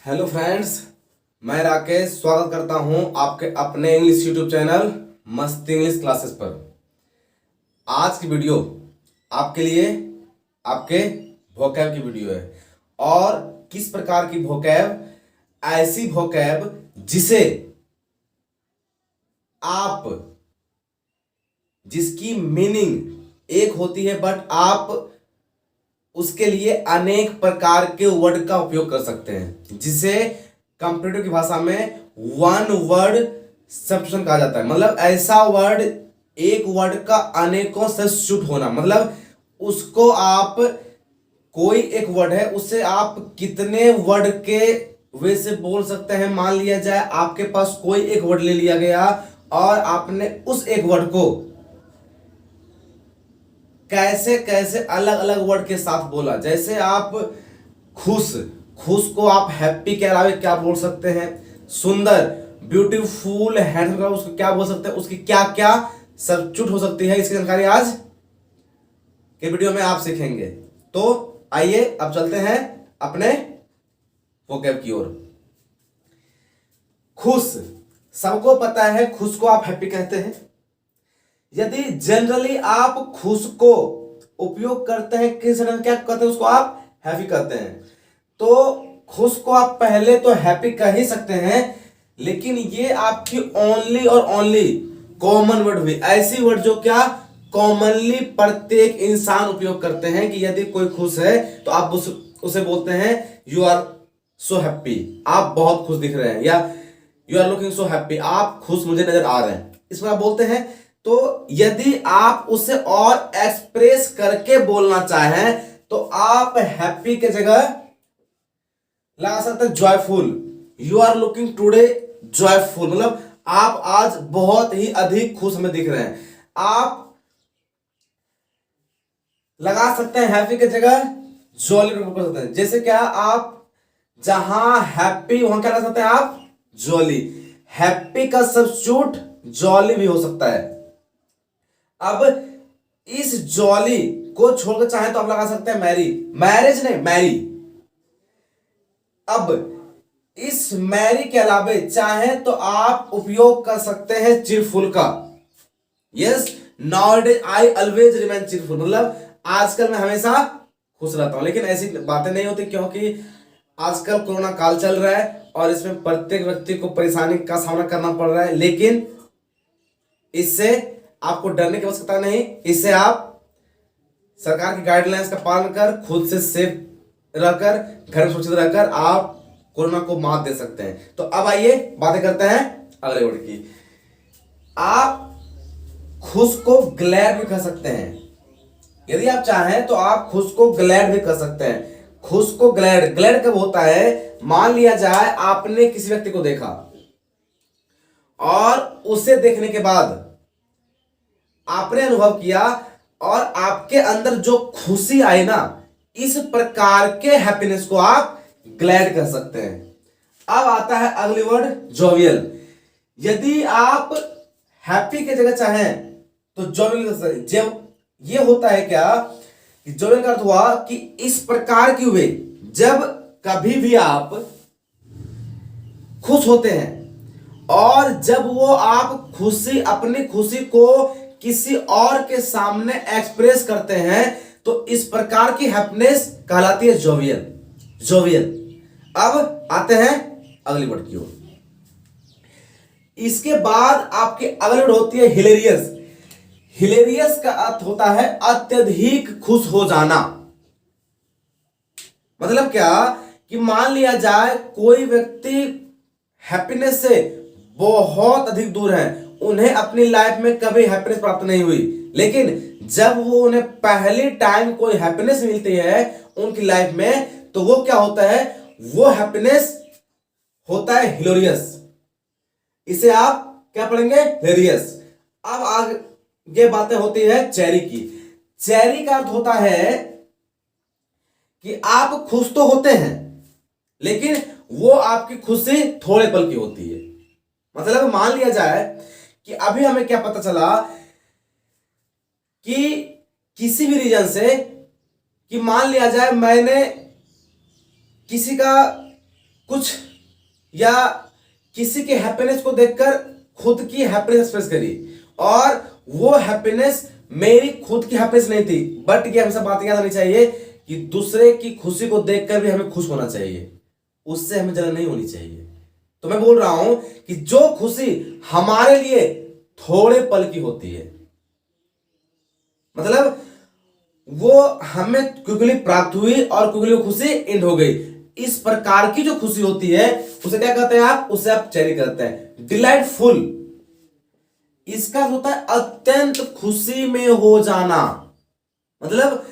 Hello friends, मैं राकेश स्वागत करता हूं आपके अपने इंग्लिश यूट्यूब चैनल मस्त इंग्लिश क्लासेस पर। आज की वीडियो आपके लिए आपके वोकैब की वीडियो है। और किस प्रकार की वोकैब, ऐसी वोकैब जिसे आप, जिसकी मीनिंग एक होती है बट आप उसके लिए अनेक प्रकार के वर्ड का उपयोग कर सकते हैं, जिसे कंप्यूटर की भाषा में वन वर्ड सब्स्टिट्यूशन कहा जाता है। मतलब ऐसा वर्ड, एक वर्ड का अनेकों सब्स्टिट्यूट होना, मतलब उसको आप, कोई एक वर्ड है उसे आप कितने वर्ड के वे से बोल सकते हैं। मान लिया जाए आपके पास कोई एक वर्ड ले लिया गया और आपने उस एक वर्ड को कैसे कैसे अलग अलग वर्ड के साथ बोला। जैसे आप खुश, खुश को आप हैप्पी के अलावा क्या बोल सकते हैं। सुंदर, ब्यूटीफुल, हैंडसम, उसको क्या बोल सकते हैं, उसकी क्या क्या सब्स्टिट्यूट हो सकती है, इसकी जानकारी आज के वीडियो में आप सीखेंगे। तो आइए अब चलते हैं अपने वोकैब की ओर। खुश, सबको पता है खुश को आप हैप्पी कहते हैं। यदि जनरली आप खुश को उपयोग करते हैं किस तरह, क्या कहते हैं, उसको आप हैप्पी कहते हैं। तो खुश को आप पहले तो हैप्पी कह ही सकते हैं, लेकिन ये आपकी ओनली और ओनली कॉमन वर्ड हुई, ऐसी वर्ड जो क्या कॉमनली प्रत्येक इंसान उपयोग करते हैं। कि यदि कोई खुश है तो आप उसे बोलते हैं यू आर सो हैप्पी, आप बहुत खुश दिख रहे हैं, या you are looking so happy, आप खुश मुझे नजर आ रहे हैं, इसमें आप बोलते हैं। तो यदि आप उसे और एक्सप्रेस करके बोलना चाहें तो आप हैप्पी के जगह लगा सकते हैं joyful, you are looking today joyful, मतलब आप आज बहुत ही अधिक खुश में दिख रहे हैं। आप लगा सकते हैं हैप्पी के जगह जॉली कर सकते हैं। जैसे क्या, आप जहां हैप्पी वहां क्या लगा सकते हैं आप जॉली, हैप्पी का सब्स्टिट्यूट जॉली भी हो सकता है। अब इस जॉली को छोड़कर चाहे तो आप लगा सकते हैं मैरी, मैरिज नहीं मैरी। अब इस मैरी के अलावे चाहे तो आप उपयोग कर सकते हैं चीरफुल का। Yes, nowadays I always remain चीरफुल, मतलब आजकल मैं हमेशा खुश रहता हूं। लेकिन ऐसी बातें नहीं होती, क्योंकि आजकल कोरोना काल चल रहा है और इसमें प्रत्येक व्यक्ति को परेशानी का सामना करना पड़ रहा है। लेकिन इससे आपको डरने की आवश्यकता नहीं। इससे आप सरकार की गाइडलाइंस का पालन कर, खुद से सेफ रहकर, घर में सुरक्षित रहकर आप कोरोना को मात दे सकते हैं। तो अब आइए बातें करते हैं अगले वर्ड की। आप खुश को ग्लैड भी कह सकते हैं। यदि आप चाहें तो आप खुश को ग्लैड भी कह सकते हैं। खुश को ग्लैड, ग्लैड कब होता है, मान लिया जाए आपने किसी व्यक्ति को देखा और उसे देखने के बाद आपने अनुभव किया और आपके अंदर जो खुशी आई ना, इस प्रकार के हैप्पीनेस को आप ग्लैड कह सकते हैं। अब आता है अगली वर्ड जोवियल। यदि आप हैप्पी की जगह चाहें तो जोवियल कह सकते हैं। जब ये होता है क्या कि जोवियल का अर्थ हुआ कि इस प्रकार की हुए, जब कभी भी आप खुश होते हैं और जब वो आप खुशी, अपनी खुशी को किसी और के सामने एक्सप्रेस करते हैं तो इस प्रकार की हैप्पीनेस कहलाती है जोवियल, जोवियल। अब आते हैं अगली वर्ड की ओर। इसके बाद आपकी अगली वर्ड होती है हिलेरियस। हिलेरियस का अर्थ होता है अत्यधिक खुश हो जाना। मतलब क्या कि मान लिया जाए कोई व्यक्ति हैप्पीनेस से बहुत अधिक दूर है, उन्हें अपनी लाइफ में कभी हैप्पीनेस प्राप्त नहीं हुई, लेकिन जब वो उन्हें पहली टाइम कोई हैप्पीनेस मिलती है उनकी लाइफ में, तो वो क्या होता है, वो हैप्पीनेस होता है हिलोरियस। इसे आप क्या पढ़ेंगे, हिलोरियस। अब आगे बातें होती है चेरी की। चेरी का अर्थ होता है कि आप खुश तो होते हैं लेकिन वो आपकी खुशी थोड़े पल की होती है। मतलब मान लिया जाए कि अभी हमें क्या पता चला कि किसी भी रीजन से, कि मान लिया जाए मैंने किसी का कुछ या किसी के हैप्पीनेस को देखकर खुद की हैप्पीनेस एक्सप्रेस करी, और वो हैप्पीनेस मेरी खुद की हैप्पीनेस नहीं थी, बट ये हमेशा बात याद आनी चाहिए कि दूसरे की खुशी को देखकर भी हमें खुश होना चाहिए, उससे हमें जलन नहीं होनी चाहिए। तो मैं बोल रहा हूं कि जो खुशी हमारे लिए थोड़े पल की होती है, मतलब वो हमें क्विकली प्राप्त हुई और क्विकली खुशी एंड हो गई, इस प्रकार की जो खुशी होती है उसे क्या कहते हैं आप, उसे आप चेरी कहते हैं, डिलाइटफुल। इसका होता है अत्यंत खुशी में हो जाना। मतलब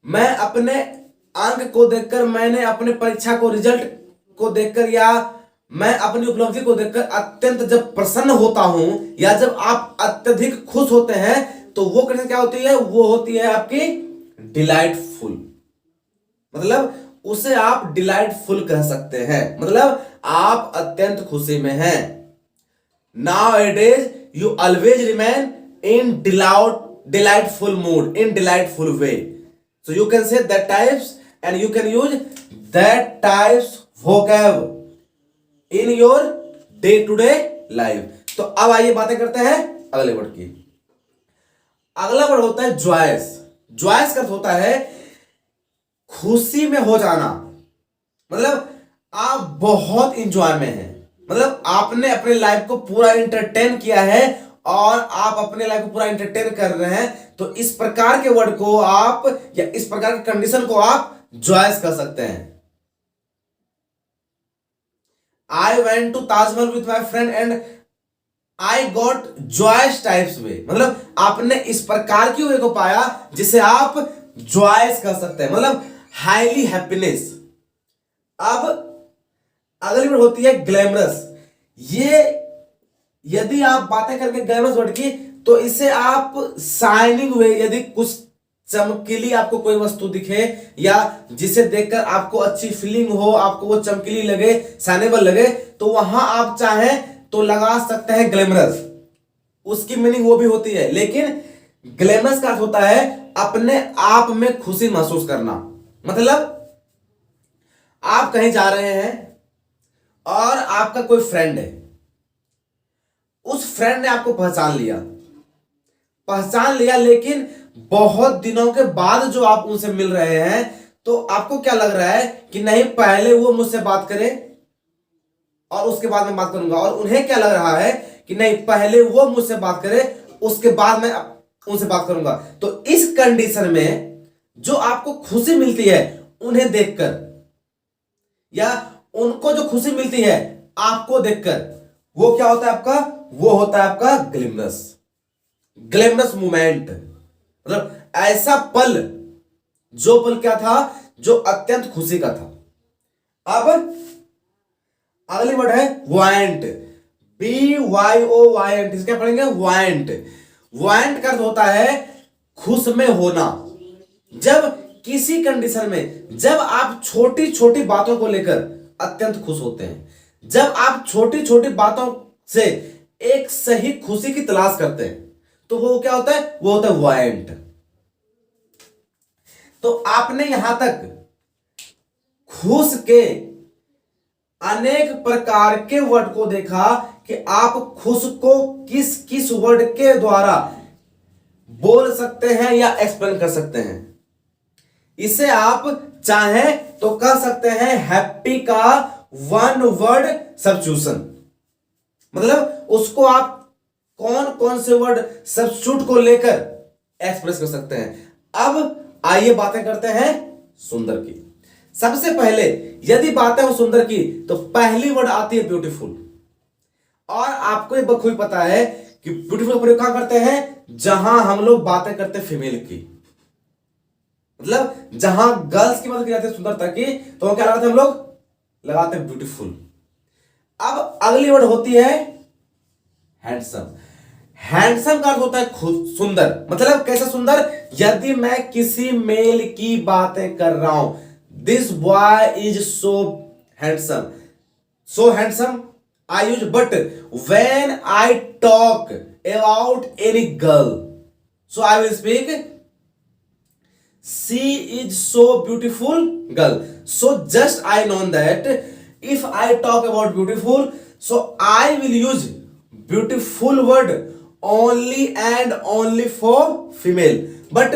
मैं अपने अंक को देखकर, मैंने अपने परीक्षा को रिजल्ट को देखकर, या मैं अपनी उपलब्धि को देखकर अत्यंत जब प्रसन्न होता हूं, या जब आप अत्यधिक खुश होते हैं, तो वो कंडीशन क्या होती है, वो होती है आपकी डिलाइटफुल। मतलब उसे आप डिलाइटफुल कह सकते हैं, मतलब आप अत्यंत खुशी में हैं। Nowadays you always remain in delightful mood, in delightful way. So you can say that types, and you can use that types vocab in your day to day life. तो अब आइए बातें करते हैं अगले वर्ड की। अगला वर्ड होता है जॉयस। जॉयस का अर्थ होता है खुशी में हो जाना, मतलब आप बहुत इंजॉय में हैं, मतलब आपने अपने लाइफ को पूरा एंटरटेन किया है और आप अपने लाइफ को पूरा एंटरटेन कर रहे हैं, तो इस प्रकार के वर्ड को आप, या इस प्रकार की कंडीशन को आप जॉयस कर सकते हैं। I went to Taj Mahal with my friend and I got joys types way, मतलब आपने इस प्रकार की वे को पाया जिसे आप जॉयस कर सकते हैं, मतलब हाईली हैप्पीनेस। अब अगली वर्ड होती है ग्लैमरस। ये यदि आप बातें करके ग्लैमरस वर्ड की, तो इसे आप शाइनिंग वे, यदि कुछ चमकीली आपको कोई वस्तु दिखे या जिसे देखकर आपको अच्छी फीलिंग हो, आपको वो चमकीली लगे, शाइनेबल लगे, तो वहां आप चाहें तो लगा सकते हैं ग्लैमरस, उसकी मीनिंग वो भी होती है। लेकिन ग्लैमरस का अर्थ होता है अपने आप में खुशी महसूस करना। मतलब आप कहीं जा रहे हैं और आपका कोई फ्रेंड है, उस फ्रेंड ने आपको पहचान लिया, लेकिन बहुत दिनों के बाद जो आप उनसे मिल रहे हैं, तो आपको क्या लग रहा है कि नहीं, पहले वो मुझसे बात करे और उसके बाद मैं बात करूंगा, और उन्हें क्या लग रहा है कि नहीं, पहले वो मुझसे बात करे उसके बाद मैं उनसे बात करूंगा। तो इस कंडीशन में जो आपको खुशी मिलती है उन्हें देखकर, या उनको जो खुशी मिलती है आपको देखकर, वो क्या होता है आपका, वो होता है आपका ग्लैमरस मोमेंट। मतलब ऐसा पल, जो पल क्या था, जो अत्यंत खुशी का था। अब अगली वर्ड है वायंट, BYOYNT। इसके क्या पढ़ेंगे, वायंट। वायंट का अर्थ होता है खुश में होना। जब किसी कंडीशन में, जब आप छोटी छोटी बातों को लेकर अत्यंत खुश होते हैं, जब आप छोटी छोटी बातों से एक सही खुशी की तलाश करते हैं, तो वो क्या होता है, वो होता है वायंट। तो आपने यहां तक खुश के अनेक प्रकार के वर्ड को देखा कि आप खुश को किस किस वर्ड के द्वारा बोल सकते हैं या एक्सप्लेन कर सकते हैं। इसे आप चाहें तो कह सकते हैं हैप्पी का वन वर्ड सब्स्टिट्यूशन, मतलब उसको आप कौन कौन से वर्ड सब्स्टिट्यूट को लेकर एक्सप्रेस कर सकते हैं। अब आइए बातें करते हैं सुंदर की। सबसे पहले यदि बातें हो सुंदर की, तो पहली वर्ड आती है ब्यूटीफुल। और आपको ये बखूबी पता है कि ब्यूटीफुल प्रयोग कहां करते हैं, जहां हम लोग बातें करते हैं फीमेल की, मतलब जहां गर्ल्स की बात की जाती है सुंदरता की, तो क्या लगाते हैं हम लोग, लगाते हैं ब्यूटीफुल। अब अगली वर्ड होती है हैंडसम। हैंडसम का अर्थ होता है खुद सुंदर, मतलब कैसा सुंदर, यदि मैं किसी मेल की बातें कर रहा हूं, this boy is so handsome I use, but when I talk about any girl, so I will speak she is so beautiful girl. So just I know that if I talk about beautiful, so I will use beautiful word only and only for female, but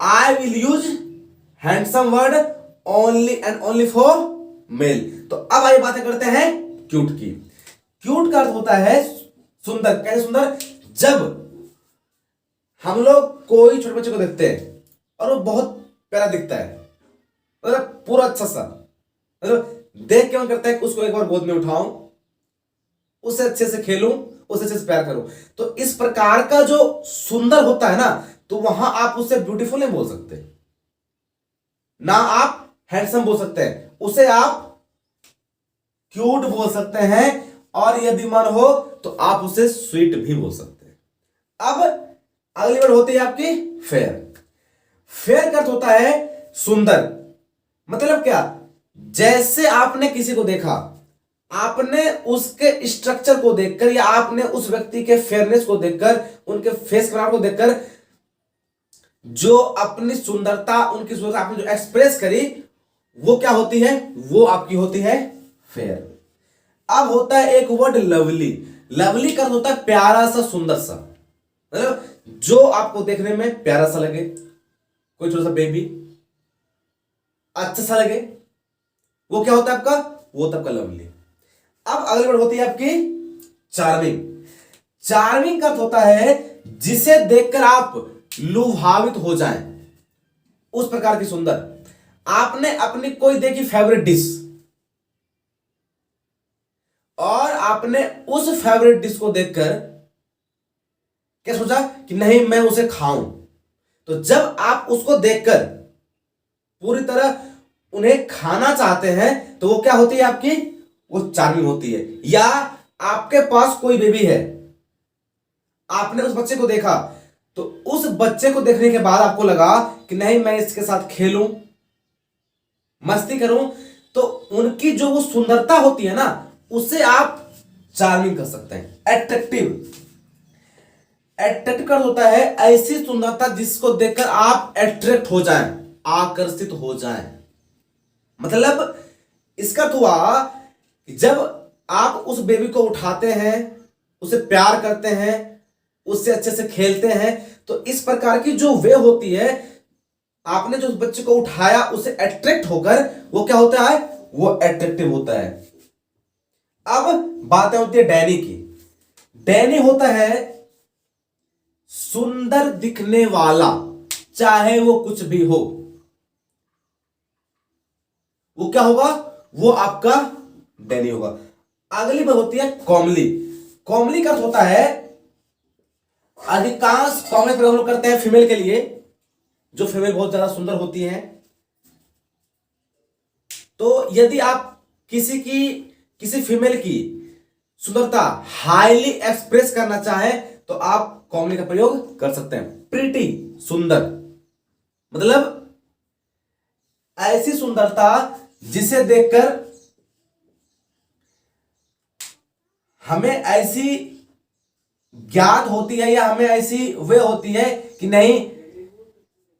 I will use handsome word only and only for male. तो अब आइए बातें करते हैं cute की। Cute का अर्थ होता है सुंदर। कैसे सुंदर? जब हम लोग कोई छोटे बच्चे को देखते हैं और वो बहुत प्यारा दिखता है, मतलब पूरा अच्छा सा, मतलब देख के मन करता है कि उसको एक बार गोद में उठाऊं, उससे अच्छे से खेलूं, उससे अच्छे से प्यार करूं। तो इस प्रकार का जो सुंदर होता है ना, तो वहां आप उससे ब्यूटीफुल नहीं बोल सकते, ना आप हैंडसम बोल सकते हैं, उसे आप क्यूट बोल सकते हैं, और यदि मन हो तो आप उसे स्वीट भी बोल सकते हैं। अब अगली वर्ड होती है आपकी फेयर। फेयर का अर्थ होता है सुंदर। मतलब क्या? जैसे आपने किसी को देखा, आपने उसके स्ट्रक्चर को देखकर या आपने उस व्यक्ति के फेयरनेस को देखकर, उनके फेस बनावट को देखकर जो अपनी सुंदरता, उनकी सुंदरता आपने जो एक्सप्रेस करी, वो क्या होती है? वो आपकी होती है फेयर। अब होता है एक वर्ड लवली। लवली का होता है प्यारा सा, सुंदर सा, मतलब जो आपको देखने में प्यारा सा लगे, कोई छोटा सा बेबी अच्छा सा लगे, वो क्या होता है आपका? वो होता है आपका लवली। अब अगली वर्ड होती है आपकी चार्मिंग। चार्मिंग का अर्थ होता है जिसे देखकर आप लुभावित हो जाएं, उस प्रकार की सुंदर। आपने अपनी कोई देखी फेवरेट डिश और आपने उस फेवरेट डिश को देखकर क्या सोचा कि नहीं मैं उसे खाऊं, तो जब आप उसको देखकर पूरी तरह उन्हें खाना चाहते हैं, तो वो क्या होती है आपकी? वो चार्मिंग होती है। या आपके पास कोई बेबी है, आपने उस बच्चे को देखा, तो उस बच्चे को देखने के बाद आपको लगा कि नहीं मैं इसके साथ खेलूं, मस्ती करूं, तो उनकी जो वो सुंदरता होती है ना, उससे आप चार्मिंग कर सकते हैं। एट्रैक्टिव। एट्रैक्ट कर होता है ऐसी सुंदरता जिसको देखकर आप एट्रैक्ट हो जाएं, आकर्षित हो जाएं। मतलब इसका तो हुआ कि जब आप उस बेबी को उठाते हैं, उसे प्यार करते हैं, उससे अच्छे से खेलते हैं, तो इस प्रकार की जो वे होती है, आपने जो उस बच्चे को उठाया, उसे अट्रैक्ट होकर वो क्या होता है? वो अट्रैक्टिव होता है। अब बातें होती है डैनी की। डैनी होता है सुंदर दिखने वाला, चाहे वो कुछ भी हो, वो क्या होगा? वो आपका डैनी होगा। अगली बात होती है कॉमली। कॉमली का अर्थ होता है, अधिकांश कॉमली प्रयोग हम लोग करते हैं फीमेल के लिए, जो फीमेल बहुत ज्यादा सुंदर होती है। तो यदि आप किसी फीमेल की सुंदरता हाईली एक्सप्रेस करना चाहें, तो आप कॉमली का प्रयोग कर सकते हैं। प्रीटी, सुंदर, मतलब ऐसी सुंदरता जिसे देखकर हमें ऐसी ज्ञात होती है या हमें ऐसी वे होती है कि नहीं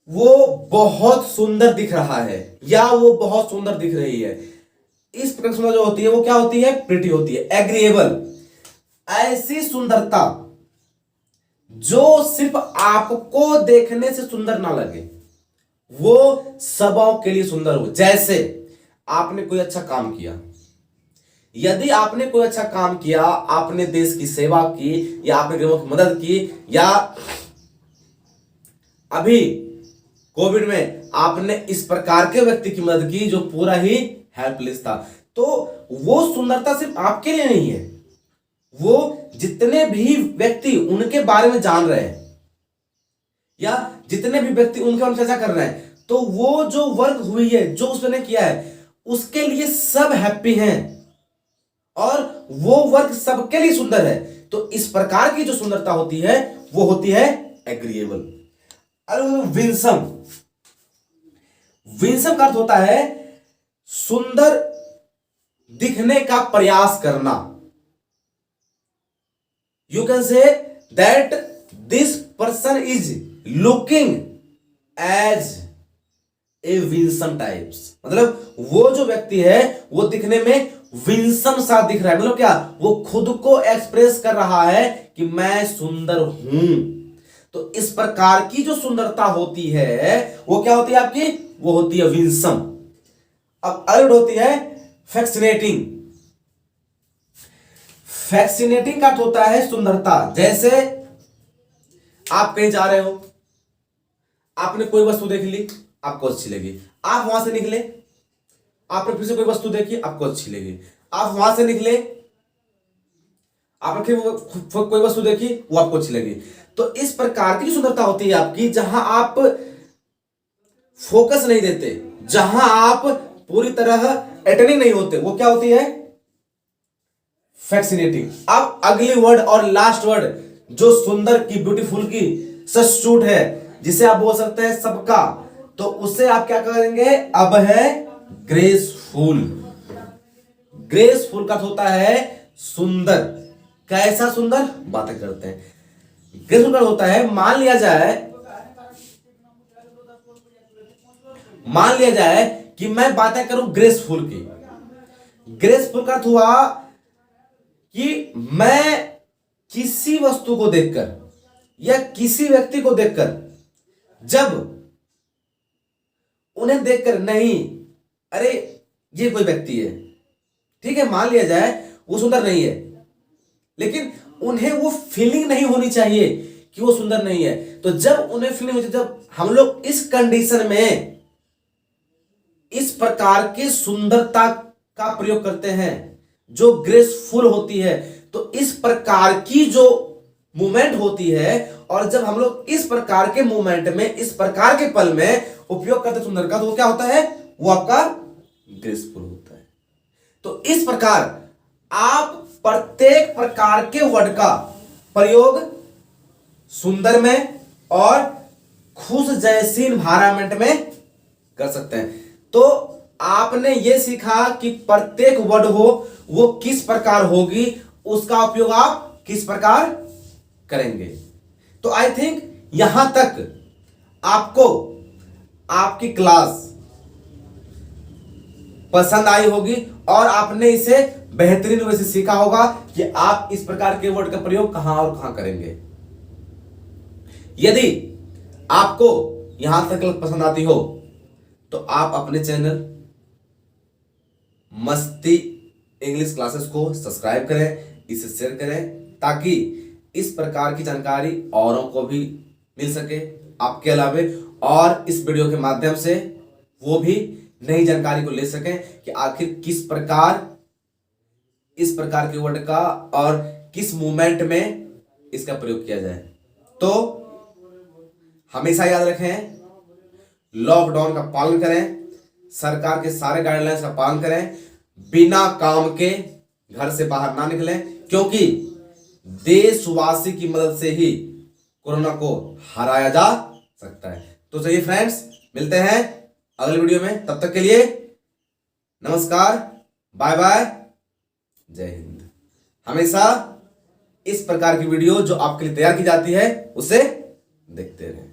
वो बहुत सुंदर दिख रहा है या वो बहुत सुंदर दिख रही है। इस प्रकार सुंदर जो होती है वो क्या होती है? प्रिटी होती है। एग्रीएबल, ऐसी सुंदरता जो सिर्फ आपको देखने से सुंदर ना लगे, वो सबों के लिए सुंदर हो। जैसे आपने कोई अच्छा काम किया, यदि आपने कोई अच्छा काम किया, आपने देश की सेवा की या आपने गरीबों की मदद की, या अभी कोविड में आपने इस प्रकार के व्यक्ति की मदद की जो पूरा ही हेल्पलेस था, तो वो सुंदरता सिर्फ आपके लिए नहीं है, वो जितने भी व्यक्ति उनके बारे में जान रहे हैं या जितने भी व्यक्ति उनके बारे में चर्चा कर रहे हैं, तो वो जो वर्क हुई है, जो उसने किया है, उसके लिए सब हैप्पी हैं और वो वर्क सबके लिए सुंदर है। तो इस प्रकार की जो सुंदरता होती है वो होती है एग्रीएबल। विंसम। विंसम का अर्थ होता है सुंदर दिखने का प्रयास करना। You can say that this person is looking as a winsome types, मतलब वो जो व्यक्ति है वो दिखने में विंसन सा दिख रहा है, मतलब क्या, वो खुद को एक्सप्रेस कर रहा है कि मैं सुंदर हूं। तो इस प्रकार की जो सुंदरता होती है वो क्या होती है आपकी, वो होती है विंसम। अब अगली होती है फैक्सिनेटिंग। फैक्सिनेटिंग का होता है सुंदरता। जैसे आप कहीं जा रहे हो, आपने कोई वस्तु देख ली, आपको अच्छी लगी, आप वहां से निकले, आपने फिर से कोई वस्तु देखी, आपको अच्छी लगी, आप वहां से निकले, आपने फिर कोई वस्तु देखी, वो आपको अच्छी लगी। तो इस प्रकार की सुंदरता होती है आपकी, जहां आप फोकस नहीं देते, जहां आप पूरी तरह अटेंडिंग नहीं होते, वो क्या होती है, फैक्सिनेटिंग। अब अगली वर्ड और लास्ट वर्ड जो सुंदर की, ब्यूटीफुल की सब्स्टिट्यूट है, जिसे आप बोल सकते हैं सबका, तो उसे आप क्या करेंगे, अब है ग्रेसफुल। ग्रेसफुल का होता है सुंदर। कैसा सुंदर, बातें करते हैं। ग्रेसफुल का होता है, मान लिया जाए कि मैं बातें करूं ग्रेसफुल की। ग्रेसफुल का अर्थ हुआ कि मैं किसी वस्तु को देखकर या किसी व्यक्ति को देखकर, जब उन्हें देखकर, नहीं अरे ये कोई व्यक्ति है, ठीक है, मान लिया जाए वो सुंदर नहीं है, लेकिन उन्हें वो फीलिंग नहीं होनी चाहिए कि वो सुंदर नहीं है। तो जब उन्हें फीलिंग होती है, जब हम लोग इस कंडीशन में इस प्रकार की सुंदरता का प्रयोग करते हैं जो ग्रेसफुल होती है, तो इस प्रकार की जो मूवमेंट होती है, और जब हम लोग इस प्रकार के मूवमेंट में, इस प्रकार के पल में उपयोग करते सुंदर का, तो वो क्या होता है, वो आपका ग्रेसफुल होता है। तो इस प्रकार आप प्रत्येक प्रकार के वर्ड का प्रयोग सुंदर में और खुश जैसी इन्वायरमेंट में कर सकते हैं। तो आपने यह सीखा कि प्रत्येक वर्ड हो वो किस प्रकार होगी, उसका उपयोग आप किस प्रकार करेंगे। तो आई थिंक यहां तक आपको आपकी क्लास पसंद आई होगी और आपने इसे बेहतरीन रूप से सीखा होगा कि आप इस प्रकार के वर्ड का प्रयोग कहां और कहां करेंगे। यदि आपको यहां तक पसंद आती हो तो आप अपने चैनल मस्ती इंग्लिश क्लासेस को सब्सक्राइब करें, इसे शेयर करें, ताकि इस प्रकार की जानकारी औरों को भी मिल सके आपके अलावे, और इस वीडियो के माध्यम से वो भी नई जानकारी को ले सकें कि आखिर किस प्रकार इस प्रकार के वर्ड का और किस मूवमेंट में इसका प्रयोग किया जाए। तो हमेशा याद रखें, लॉकडाउन का पालन करें, सरकार के सारे गाइडलाइंस का पालन करें, बिना काम के घर से बाहर ना निकलें, क्योंकि देशवासी की मदद से ही कोरोना को हराया जा सकता है। तो चलिए फ्रेंड्स, मिलते हैं अगले वीडियो में, तब तक के लिए नमस्कार, बाय बाय, जय हिंद। हमेशा इस प्रकार की वीडियो जो आपके लिए तैयार की जाती है उसे देखते रहें।